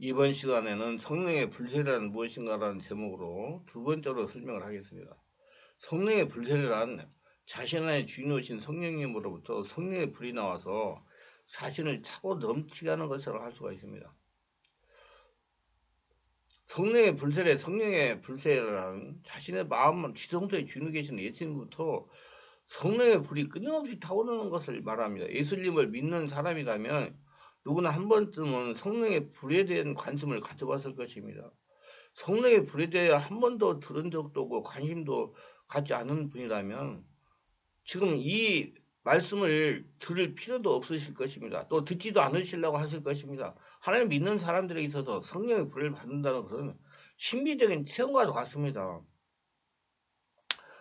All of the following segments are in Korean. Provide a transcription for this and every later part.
이번 시간에는 성령의 불세례란 무엇인가라는 제목으로 두 번째로 설명을 하겠습니다. 성령의 불세례란 자신 안에 주인이신 성령님으로부터 성령의 불이 나와서 자신을 차고 넘치게 하는 것이라고 할 수가 있습니다. 성령의 불세례, 성령의 불세례란 자신의 마음만 지성소에 주인이 계신 예수님부터 성령의 불이 끊임없이 타오르는 것을 말합니다. 예수님을 믿는 사람이라면 누구나 한 번쯤은 성령의 불에 대한 관심을 가져봤을 것입니다. 성령의 불에 대해 한 번도 들은 적도 없고 관심도 갖지 않은 분이라면 지금 이 말씀을 들을 필요도 없으실 것입니다. 또 듣지도 않으시려고 하실 것입니다. 하나님 믿는 사람들에 있어서 성령의 불을 받는다는 것은 신비적인 체험과도 같습니다.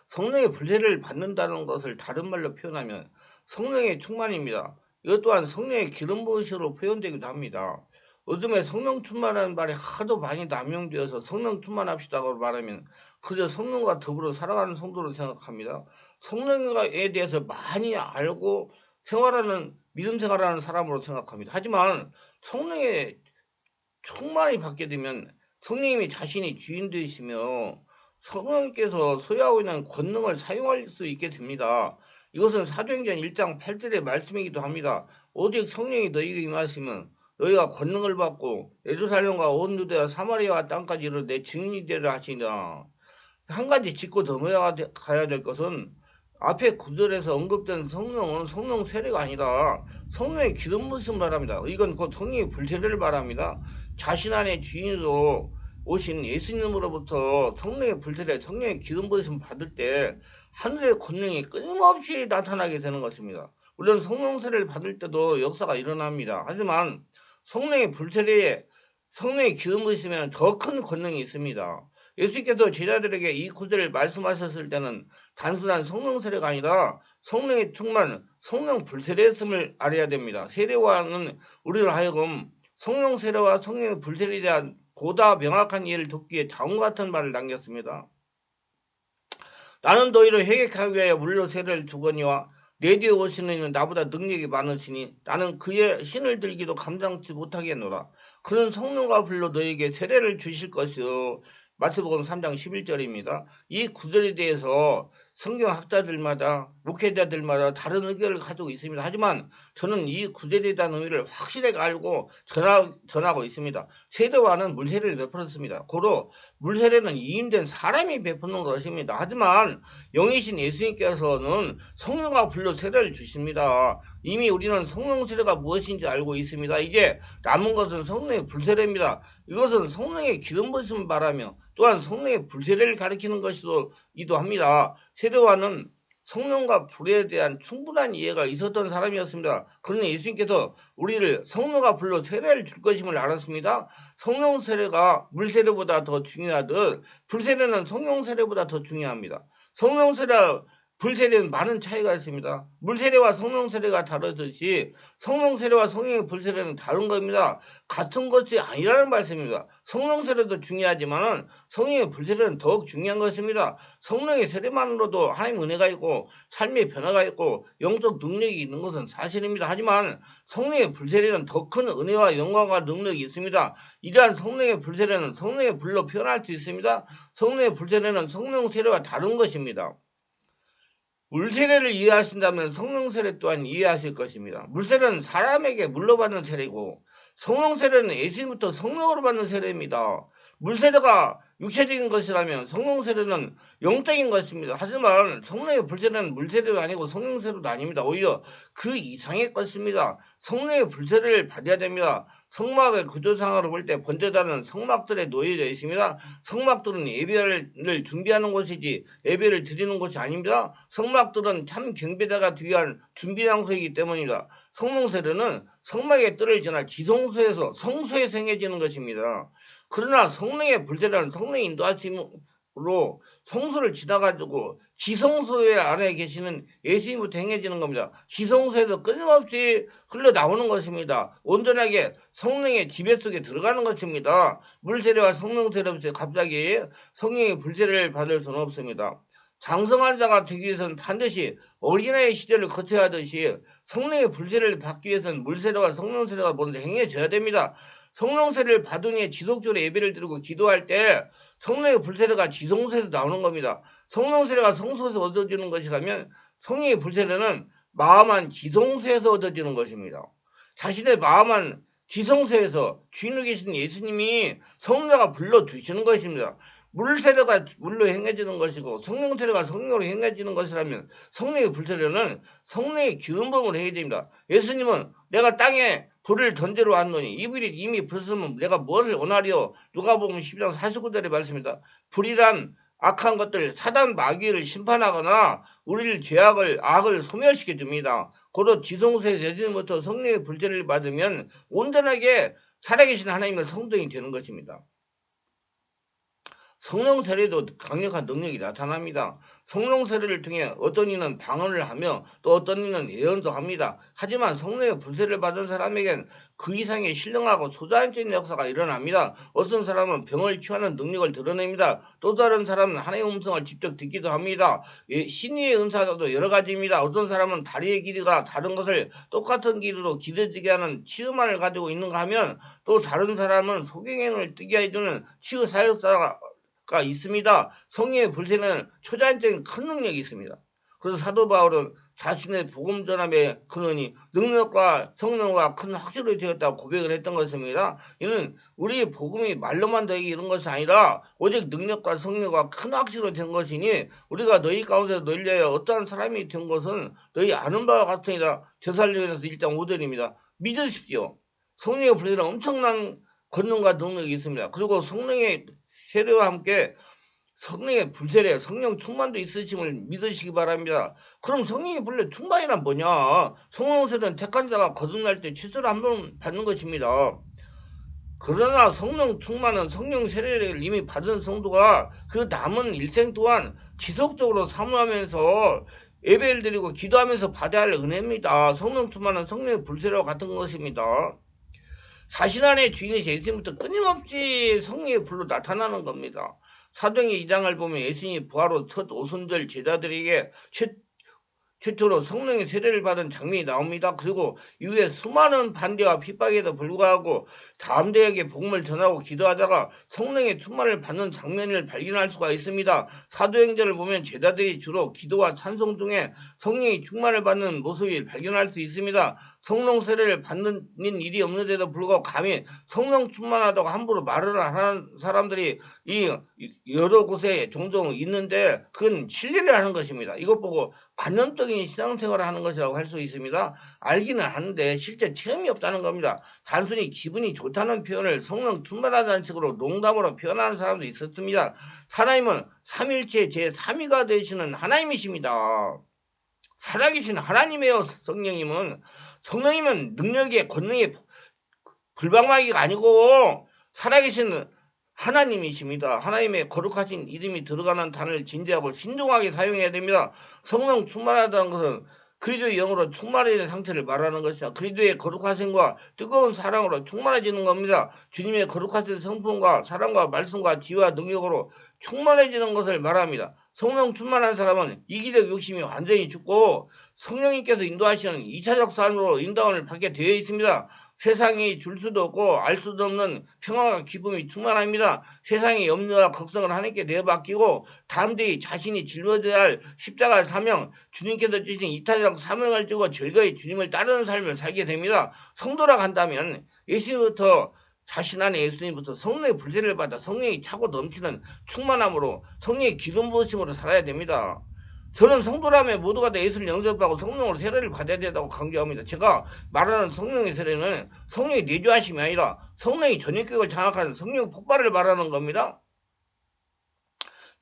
성령의 불세례를 받는다는 것을 다른 말로 표현하면 성령의 충만입니다. 이것 또한 성령의 기름 부으심으로 표현되기도 합니다. 요즘에 성령 충만하는 말이 하도 많이 남용되어서 성령 충만합시다고 말하면 그저 성령과 더불어 살아가는 성도로 생각합니다. 성령에 대해서 많이 알고 생활하는 믿음 생활하는 사람으로 생각합니다. 하지만 성령의 충만히 받게 되면 성령님이 자신이 주인 되시며 성령께서 소유하고 있는 권능을 사용할 수 있게 됩니다. 이것은 사도행전 1장 8절의 말씀이기도 합니다. 오직 성령이 너희에게 임하시면 너희가 권능을 받고 예루살렘과 온 유대와 사마리아와 땅까지 이르러 내 증인이 되리라 하시니라. 한 가지 짚고 넘어가야 될 것은 앞에 구절에서 언급된 성령은 성령 세례가 아니라 성령의 기름 부으심을 말합니다. 이건 곧 성령의 불세례를 말합니다. 자신 안에 주인으로 오신 예수님으로부터 성령의 불세례, 성령의 기름 부으심 받을 때 하늘의 권능이 끊임없이 나타나게 되는 것입니다. 물론 성령 세례를 받을 때도 역사가 일어납니다. 하지만 성령의 불세례에 성령의 기름 부으시면 더 큰 권능이 있습니다. 예수께서 제자들에게 이 구절을 말씀하셨을 때는 단순한 성령 세례가 아니라 성령의 충만, 성령 불세례였음을 알아야 됩니다. 세례와는 우리를 하여금 성령 세례와 성령의 불세례에 대한 보다 명확한 이해를 돕기 위해 다음과 같은 말을 남겼습니다. 나는 너희를 회개하기 위하여 물로 세례를 주거니와 내 뒤에 오시는 이는 나보다 능력이 많으시니 나는 그의 신을 들기도 감당치 못하겠노라. 그는 성령과 불로 너희에게 세례를 주실 것이요. 마태복음 3장 11절입니다. 이 구절에 대해서 성경학자들마다 목회자들마다 다른 의견을 가지고 있습니다. 하지만 저는 이 구절에 대한 의미를 확실하게 알고 전하고 있습니다. 세례와는 물세례를 베풀었습니다. 고로 물세례는 이임된 사람이 베푸는 것입니다. 하지만 영이신 예수님께서는 성령과 불로 세례를 주십니다. 이미 우리는 성령 세례가 무엇인지 알고 있습니다. 이제 남은 것은 성령의 불세례입니다. 이것은 성령의 기름 부으심을 말하며 또한 성령의 불세례를 가리키는 것이기도 합니다. 세례와는 성령과 불에 대한 충분한 이해가 있었던 사람이었습니다. 그러나 예수님께서 우리를 성령과 불로 세례를 줄 것임을 알았습니다. 성령 세례가 물 세례보다 더 중요하듯 불세례는 성령 세례보다 더 중요합니다. 성령 세례 불세례는 많은 차이가 있습니다. 물세례와 성령 세례가 다르듯이 성령 세례와 성령의 불세례는 다른 겁니다. 같은 것이 아니라는 말씀입니다. 성령 세례도 중요하지만 성령의 불세례는 더욱 중요한 것입니다. 성령의 세례만으로도 하나님 은혜가 있고 삶의 변화가 있고 영적 능력이 있는 것은 사실입니다. 하지만 성령의 불세례는 더 큰 은혜와 영광과 능력이 있습니다. 이러한 성령의 불세례는 성령의 불로 표현할 수 있습니다. 성령의 불세례는 성령 세례와 다른 것입니다. 물세례를 이해하신다면 성령세례 또한 이해하실 것입니다. 물세례는 사람에게 물로 받는 세례고 성령세례는 예수님부터 성령으로 받는 세례입니다. 물세례가 육체적인 것이라면 성령세례는 영적인 것입니다. 하지만 성령의 불세례는 물세례도 아니고 성령세례도 아닙니다. 오히려 그 이상의 것입니다. 성령의 불세례를 받아야 됩니다. 성막의 구조상으로 볼 때 번제단은 성막들에 놓여져 있습니다. 성막들은 예배를 준비하는 곳이지 예배를 드리는 곳이 아닙니다. 성막들은 참 경배자가 위한 준비 장소이기 때문입니다. 성령세례는 성막의 뜰을 지나 지성소에서 성소에 행해지는 것입니다. 그러나 성령의 불세례는 성령의 인도하심으로 성소를 지나가지고 지성소에 안에 계시는 예수님부터 행해지는 겁니다. 지성소에서 끊임없이 흘러나오는 것입니다. 온전하게 성령의 지배 속에 들어가는 것입니다. 물세례와 성령세례부터 갑자기 성령의 불세례를 받을 수는 없습니다. 장성한 자가 되기 위해서는 반드시 어린아이 시절을 거쳐야 하듯이 성령의 불세례를 받기 위해서는 물세례와 성령세례가 먼저 행해져야 됩니다. 성령 세례를 받은 후에 지속적으로 예배를 드리고 기도할 때 성령의 불세례가 지성소에서 나오는 겁니다. 성령 세례가 성소에서 얻어지는 것이라면 성령의 불세례는 마음한 지성소에서 얻어지는 것입니다. 자신의 마음한 지성소에서 주인으로 계신 예수님이 성령가 불러주시는 것입니다. 물세례가 물로 행해지는 것이고 성령 세례가 성령으로 행해지는 것이라면 성령의 불세례는 성령의 기름부음으로 해야 됩니다. 예수님은 내가 땅에 불을 던지러 왔노니 이 불이 이미 불었으면 내가 무엇을 원하리요? 누가복음 12장 49절의 말씀입니다. 불이란 악한 것들, 사단 마귀를 심판하거나 우리를 악을 소멸시켜 줍니다. 고로 지성소에 예수님부터 성령의 불세례를 받으면 온전하게 살아계신 하나님의 성도이 되는 것입니다. 성령 세례도 강력한 능력이 나타납니다. 성령 세례를 통해 어떤 이는 방언을 하며 또 어떤 이는 예언도 합니다. 하지만 성령의 불세를 받은 사람에겐 그 이상의 신령하고 소자연적인 역사가 일어납니다. 어떤 사람은 병을 치유하는 능력을 드러냅니다. 또 다른 사람은 하나님의 음성을 직접 듣기도 합니다. 신의의 은사도 여러 가지입니다. 어떤 사람은 다리의 길이가 다른 것을 똑같은 길이로 길어지게 하는 치유만을 가지고 있는가 하면 또 다른 사람은 소경행을 뜨게 해주는 치유 사역사가 있습니다. 성령의 불세는 초자연적인 큰 능력이 있습니다. 그래서 사도 바울은 자신의 복음 전함의 근원이 능력과 성령과 큰 확실히 되었다고 고백을 했던 것입니다. 이는 우리 복음이 말로만 너에게 이런 것이 아니라 오직 능력과 성령과 큰 확실로 된 것이니 우리가 너희 가운데서 너희를 위하여 어떠한 사람이 된 것은 너희 아는 바와 같으니라. 데살로니가서 1장 5절입니다. 믿으십시오. 성령의 불세는 엄청난 권능과 능력이 있습니다. 그리고 성령의 세례와 함께 성령의 불세례, 성령 충만도 있으심을 믿으시기 바랍니다. 그럼 성령의 불세례 충만이란 뭐냐? 성령 세례는 택한 자가 거듭날 때 취소를 한 번 받는 것입니다. 그러나 성령 충만은 성령 세례를 이미 받은 성도가 그 남은 일생 동안 지속적으로 사모하면서 예배를 드리고 기도하면서 받아야 할 은혜입니다. 성령 충만은 성령의 불세례와 같은 것입니다. 자신 안에 주인이 예수님부터 끊임없이 성령의 불로 나타나는 겁니다. 사도행전 2장을 보면 예수님이 부활후 첫 오순절 제자들에게 최초로 성령의 세례를 받은 장면이 나옵니다. 그리고 이후에 수많은 반대와 핍박에도 불구하고 담대하게 복음을 전하고 기도하다가 성령의 충만을 받는 장면을 발견할 수가 있습니다. 사도행전을 보면 제자들이 주로 기도와 찬송 중에 성령의 충만을 받는 모습을 발견할 수 있습니다. 성령 세례를 받는 일이 없는데도 불구하고 감히 성령 충만하다고 함부로 말을 하는 사람들이 이 여러 곳에 종종 있는데 그건 실례를 하는 것입니다. 이것 보고 관념적인 신앙생활을 하는 것이라고 할 수 있습니다. 알기는 하는데 실제 체험이 없다는 겁니다. 단순히 기분이 좋다는 표현을 성령 충만하다는 식으로 농담으로 표현하는 사람도 있었습니다. 하나님은 삼일체 제3위가 되시는 하나님이십니다. 살아계신 하나님이에요. 성령님은 능력의 권능의 불방마귀가 아니고 살아계신 하나님이십니다. 하나님의 거룩하신 이름이 들어가는 단어를 진지하고 신중하게 사용해야 됩니다. 성령 충만하다는 것은 그리스도의 영으로 충만해지는 상태를 말하는 것이다. 그리스도의 거룩하심과 뜨거운 사랑으로 충만해지는 겁니다. 주님의 거룩하신 성품과 사랑과 말씀과 지혜와 능력으로 충만해지는 것을 말합니다. 성령 충만한 사람은 이기적 욕심이 완전히 죽고 성령님께서 인도하시는 2차적 삶으로 인도함을 받게 되어 있습니다. 세상이 줄 수도 없고 알 수도 없는 평화와 기쁨이 충만합니다. 세상의 염려와 걱정을 하나님께 내어맡기고 담대히 자신이 짊어져야 할 십자가 사명, 주님께서 주신 이타적 사명을 지고 즐거이 주님을 따르는 삶을 살게 됩니다. 성도라 한다면 예수님부터 자신 안에 예수님부터 성령의 불세를 받아 성령이 차고 넘치는 충만함으로 성령의 기름 부으심으로 살아야 됩니다. 저는 성도라면 모두가 다 예수를 영접하고 성령으로 세례를 받아야 된다고 강조합니다. 제가 말하는 성령의 세례는 성령의 내주하심이 아니라 성령의 전인격을 장악하는 성령 폭발을 말하는 겁니다.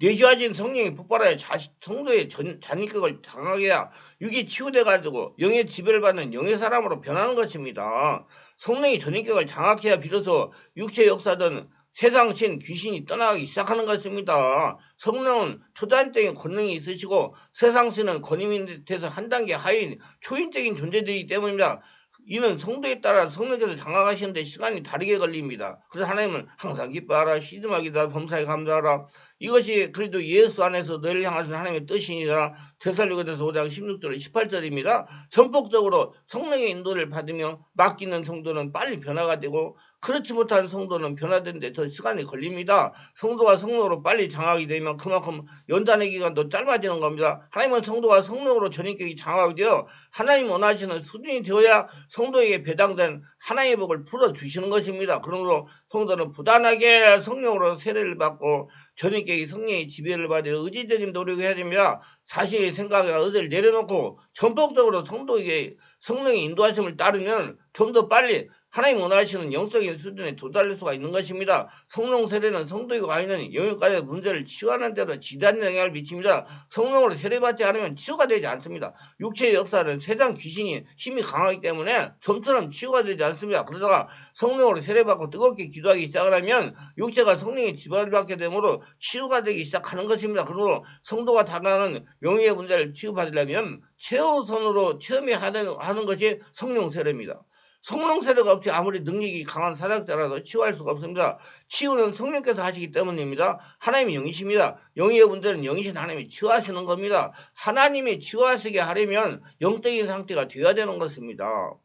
내주하신 성령이 폭발하여 성도의 전인격을 장악해야 육이 치유돼가지고 영의 지배를 받는 영의 사람으로 변하는 것입니다. 성령이 전인격을 장악해야 비로소 육체 역사든 세상 신 귀신이 떠나기 시작하는 것입니다. 성령은 초자연적인 권능이 있으시고 세상 신은 권위 밑에서 한 단계 하인 초인적인 존재들이기 때문입니다. 이는 성도에 따라 성령께서 장악하시는데 시간이 다르게 걸립니다. 그래서 하나님은 항상 기뻐하라, 시름하기다, 범사에 감사하라, 이것이 그래도 예수 안에서 너희를 향하신 하나님의 뜻이니라. 데살로니가서 5장 16절 18절입니다. 전폭적으로 성령의 인도를 받으며 맡기는 성도는 빨리 변화가 되고 그렇지 못한 성도는 변화되는데 더 시간이 걸립니다. 성도가 성령으로 빨리 장악이 되면 그만큼 연단의 기간도 짧아지는 겁니다. 하나님은 성도가 성령으로 전인격이 장악이 되어 하나님 원하시는 수준이 되어야 성도에게 배당된 하나님의 복을 풀어주시는 것입니다. 그러므로 성도는 부단하게 성령으로 세례를 받고 전인격이 성령의 지배를 받으려 의지적인 노력을 해야 됩니다. 자신의 생각이나 의지를 내려놓고 전폭적으로 성도에게 성령의 인도하심을 따르면 좀 더 빨리 하나님 원하시는 영적인 수준에 도달할 수가 있는 것입니다. 성령 세례는 성도에게 와 있는 영역간의 문제를 치유하는 데도 지대한 영향을 미칩니다. 성령으로 세례받지 않으면 치유가 되지 않습니다. 육체의 역사는 세상 귀신이 힘이 강하기 때문에 좀처럼 치유가 되지 않습니다. 그러다가 성령으로 세례받고 뜨겁게 기도하기 시작을 하면 육체가 성령의 지배를 받게 되므로 치유가 되기 시작하는 것입니다. 그러므로 성도가 당하는 영의 문제를 치유받으려면 최우선으로 체험해야 하는 것이 성령 세례입니다. 성령 세례가 없이 아무리 능력이 강한 사역자라도 치유할 수가 없습니다. 치유는 성령께서 하시기 때문입니다. 하나님이 영이십니다. 영의 문제는 영이신 하나님이 치유하시는 겁니다. 하나님이 치유하시게 하려면 영적인 상태가 되어야 되는 것입니다.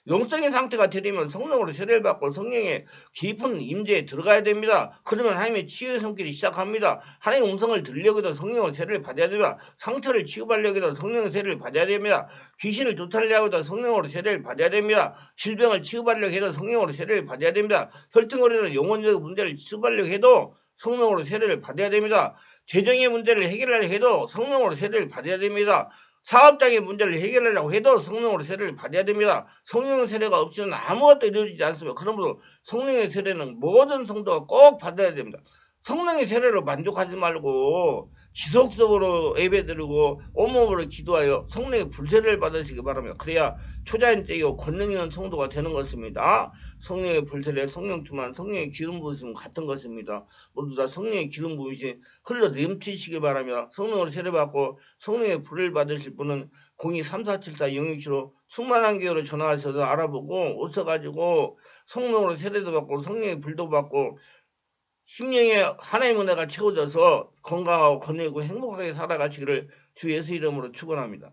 영적인 상태가 되려면 성령으로 세례를 받고 성령의 깊은 임재에 들어가야 됩니다. 그러면 하나님의 치유의 손길이 시작합니다. 하나님의 음성을 들으려고 해도 성령으로 세례를 받아야 됩니다. 상처를 치유하려고 해도 성령의 세례를 받아야 됩니다. 귀신을 쫓아내려고 해도 성령으로 세례를 받아야 됩니다. 질병을 치유하려고 해도 성령으로 세례를 받아야 됩니다. 혈증거리는 영혼적 문제를 치유하려고 해도 성령으로 세례를 받아야 됩니다. 재정의 문제를 해결하려고 해도 성령으로 세례를 받아야 됩니다. 사업장의 문제를 해결하려고 해도 성령으로 세례를 받아야 됩니다. 성령의 세례가 없이는 아무것도 이루어지지 않습니다. 그러므로 성령의 세례는 모든 성도가 꼭 받아야 됩니다. 성령의 세례로 만족하지 말고 지속적으로 예배드리고 온몸으로 기도하여 성령의 불세례를 받으시기 바랍니다. 그래야 초자연적이고 권능 있는 성도가 되는 것입니다. 성령의 불세례, 성령 충만, 성령의 기름 부으심 같은 것입니다. 모두 다 성령의 기름 부으심 흘러 넘치시기 바랍니다. 성령으로 세례받고 성령의 불을 받으실 분은 02-3474-0675 충만한 교회로 전화하셔서 알아보고 오셔가지고 성령으로 세례도 받고 성령의 불도 받고 심령의 하나님의 은혜가 채워져서 건강하고 권능있고 행복하게 살아가시기를 주 예수 이름으로 축원합니다.